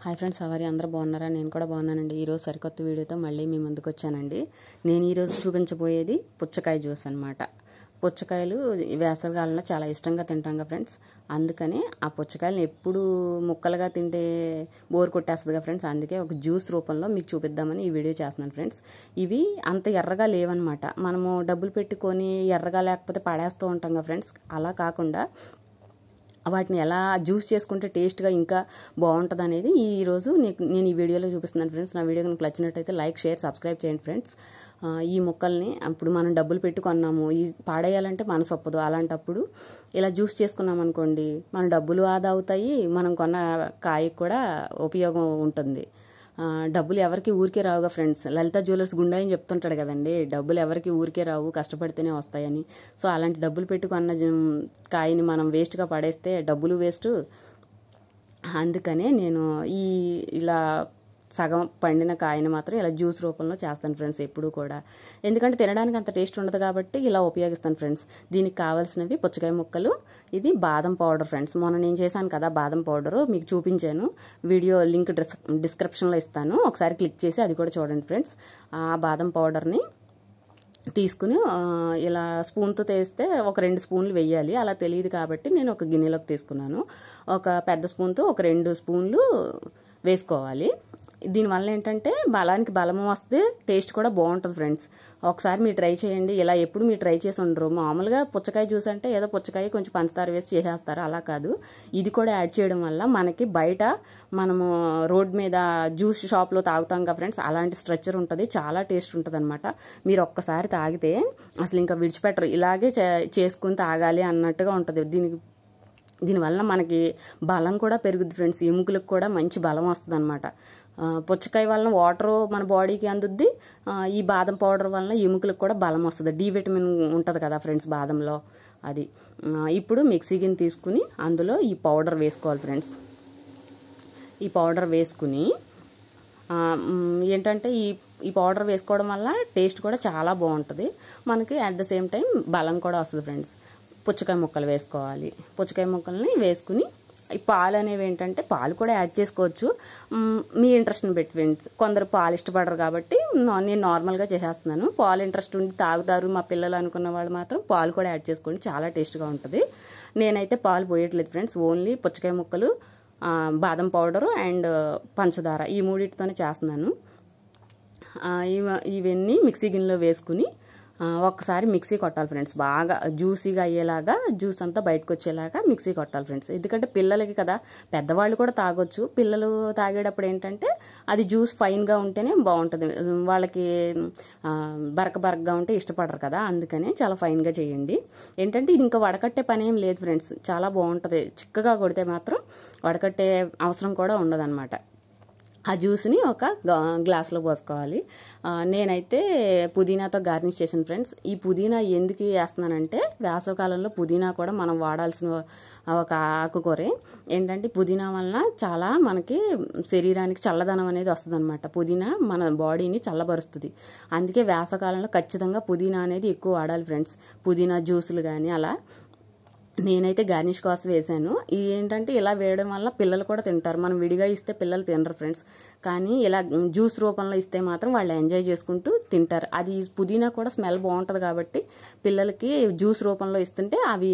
Hi friends, అవరి అందరూ బాగున్నారా? నేను కూడా బాగున్నానండి. ఈరోజు సరికొత్త వీడియోతో మళ్ళీ మీ ముందుకు వచ్చానండి. నేను ఈరోజు చూపించబోయేది పుచ్చకాయ జ్యూస్ అనమాట. పుచ్చకాయలు వేసవికాలంలో చాలా ఇష్టంగా తింటాం కదా ఫ్రెండ్స్. అందుకని ఆ పుచ్చకాయలను ఎప్పుడు ముక్కలుగా తింటే బోర్ కొట్టేస్తుంది ఫ్రెండ్స్. అందుకే ఒక జ్యూస్ రూపంలో మీకు చూపిద్దామని ఈ వీడియో చేస్తున్నాను ఫ్రెండ్స్. ఇవి అంత ఎర్రగా లేవన్నమాట. మనము డబ్బులు పెట్టుకొని ఎర్రగా లేకపోతే పడేస్తూ ఉంటాం కదా ఫ్రెండ్స్. అలా కాకుండా వాటిని ఎలా జ్యూస్ చేసుకుంటే టేస్ట్గా ఇంకా బాగుంటుంది అనేది ఈరోజు నేను ఈ వీడియోలో చూపిస్తున్నాను ఫ్రెండ్స్. నా వీడియో కనుక నచ్చినట్టయితే లైక్, షేర్, సబ్స్క్రైబ్ చేయండి ఫ్రెండ్స్. ఈ ముక్కల్ని అప్పుడు మనం డబ్బులు పెట్టుకున్నాము, ఈ పాడేయాలంటే మనసు ఒప్పదు. అలాంటప్పుడు ఇలా జ్యూస్ చేసుకున్నాం అనుకోండి, మన డబ్బులు ఆదా అవుతాయి, మనం కొన్న కాయకు కూడా ఉపయోగం ఉంటుంది. డబ్బులు ఎవరికి ఊరికే రావుగా ఫ్రెండ్స్. లలిత జ్యువెలర్స్ గుండాయి అని చెప్తుంటాడు కదండి, డబ్బులు ఎవరికి ఊరికే రావు, కష్టపడితేనే వస్తాయని. సో అలాంటి డబ్బులు పెట్టుకున్న కాయని మనం వేస్ట్గా పడేస్తే డబ్బులు వేస్ట్. అందుకనే నేను ఇలా సగం పండిన కాయని మాత్రం ఇలా జ్యూస్ రూపంలో చేస్తాను ఫ్రెండ్స్ ఎప్పుడు కూడా. ఎందుకంటే తినడానికి అంత టేస్ట్ ఉండదు కాబట్టి ఇలా ఉపయోగిస్తాను ఫ్రెండ్స్. దీనికి కావాల్సినవి పుచ్చకాయ ముక్కలు, ఇది బాదం పౌడర్ ఫ్రెండ్స్. మొన్న నేను చేశాను కదా బాదం పౌడరు, మీకు చూపించాను. వీడియో లింక్ డిస్క్రిప్షన్లో ఇస్తాను, ఒకసారి క్లిక్ చేసి అది కూడా చూడండి ఫ్రెండ్స్. ఆ బాదం పౌడర్ని తీసుకుని ఇలా స్పూన్తో తీస్తే ఒక 2 స్పూన్లు వేయాలి. అలా తెలియదు కాబట్టి నేను ఒక గిన్నెలోకి తీసుకున్నాను. ఒక పెద్ద స్పూన్తో ఒక 2 స్పూన్లు వేసుకోవాలి. దీనివల్ల ఏంటంటే బలానికి బలము వస్తే టేస్ట్ కూడా బాగుంటుంది ఫ్రెండ్స్. ఒకసారి మీరు ట్రై చేయండి. ఇలా ఎప్పుడు మీరు ట్రై చేసి ఉండరు. మామూలుగా పుచ్చకాయ జ్యూస్ అంటే ఏదో పుచ్చకాయ కొంచెం పంచదార వేసి చేసేస్తారు, అలా కాదు. ఇది కూడా యాడ్ చేయడం వల్ల మనకి బయట మనము రోడ్ మీద జ్యూస్ షాప్లో తాగుతాం కదా ఫ్రెండ్స్, అలాంటి స్ట్రక్చర్ ఉంటుంది, చాలా టేస్ట్ ఉంటుంది అనమాట. మీరు ఒక్కసారి తాగితే అసలు ఇంకా విడిచిపెట్టరు. ఇలాగే చేసుకుని తాగాలి అన్నట్టుగా ఉంటుంది. దీనివల్ల మనకి బలం కూడా పెరుగుద్ది ఫ్రెండ్స్. ఎముకలకు కూడా మంచి బలం వస్తుంది అనమాట. పుచ్చకాయ వలన వాటర్ మన బాడీకి అందుద్ది. ఈ బాదం పౌడర్ వలన ఎముకలకు కూడా బలం వస్తుంది. డి విటమిన్ ఉంటుంది కదా ఫ్రెండ్స్ బాదంలో, అది. ఇప్పుడు మిక్సీ గిన్నె తీసుకుని అందులో ఈ పౌడర్ వేసుకోవాలి ఫ్రెండ్స్. ఈ పౌడర్ వేసుకుని ఏంటంటే ఈ పౌడర్ వేసుకోవడం వల్ల టేస్ట్ కూడా చాలా బాగుంటుంది మనకి. అట్ ద సేమ్ టైం బలం కూడా వస్తుంది ఫ్రెండ్స్. పుచ్చకాయ ముక్కలు వేసుకోవాలి. పుచ్చకాయ ముక్కల్ని వేసుకుని ఈ పాలు అనేవి ఏంటంటే పాలు కూడా యాడ్ చేసుకోవచ్చు, మీ ఇంట్రెస్ట్ని పెట్టి ఫ్రెండ్స్. కొందరు పాలు ఇష్టపడరు కాబట్టి నేను నార్మల్గా చేసేస్తున్నాను. పాలు ఇంట్రెస్ట్ ఉండి తాగుతారు మా పిల్లలు అనుకున్న వాళ్ళు మాత్రం పాలు కూడా యాడ్ చేసుకోండి, చాలా టేస్ట్గా ఉంటుంది. నేనైతే పాలు పోయట్లేదు ఫ్రెండ్స్, ఓన్లీ పుచ్చకాయ ముక్కలు, బాదం పౌడరు అండ్ పంచదార, ఈ మూడింటితోనే చేస్తున్నాను. ఇవన్నీ మిక్సీ గిన్నెలో వేసుకుని ఒక్కసారి మిక్సీ కొట్టాలి ఫ్రెండ్స్. బాగా జ్యూసీగా అయ్యేలాగా, జ్యూస్ అంతా బయటకు వచ్చేలాగా మిక్సీ కొట్టాలి ఫ్రెండ్స్. ఎందుకంటే పిల్లలకి కదా, పెద్దవాళ్ళు కూడా తాగొచ్చు. పిల్లలు తాగేటప్పుడు ఏంటంటే అది జ్యూస్ ఫైన్గా ఉంటేనే బాగుంటుంది. వాళ్ళకి బరకగా ఉంటే ఇష్టపడరు కదా, అందుకనే చాలా ఫైన్గా చేయండి. ఏంటంటే ఇది ఇంకా వడకట్టే పని ఏం లేదు ఫ్రెండ్స్, చాలా బాగుంటుంది. చిక్కగా కొడితే మాత్రం వడకట్టే అవసరం కూడా ఉండదన్నమాట. ఆ జ్యూస్ని ఒక గ్లాస్లో పోసుకోవాలి. నేనైతే పుదీనాతో గార్నిష్ చేశాను ఫ్రెండ్స్. ఈ పుదీనా ఎందుకు వేస్తున్నానంటే వేసవికాలంలో పుదీనా కూడా మనం వాడాల్సిన ఒక ఆకుకూరే. ఏంటంటే పుదీనా వలన చాలా మనకి శరీరానికి చల్లదనం అనేది వస్తుంది అనమాట. పుదీనా మన బాడీని చల్లబరుస్తుంది. అందుకే వేసవికాలంలో ఖచ్చితంగా పుదీనా అనేది ఎక్కువ వాడాలి ఫ్రెండ్స్. పుదీనా జ్యూసులు కానీ అలా. నేనైతే గార్నిష్ కోసం వేసాను. ఇది ఏంటంటే ఇలా వేయడం వల్ల పిల్లలు కూడా తింటారు. మనం విడిగా ఇస్తే పిల్లలు తినరు ఫ్రెండ్స్, కానీ ఇలా జ్యూస్ రూపంలో ఇస్తే మాత్రం వాళ్ళు ఎంజాయ్ చేసుకుంటూ తింటారు. అది పుదీనా కూడా స్మెల్ బాగుంటుంది కాబట్టి పిల్లలకి జ్యూస్ రూపంలో ఇస్తుంటే అవి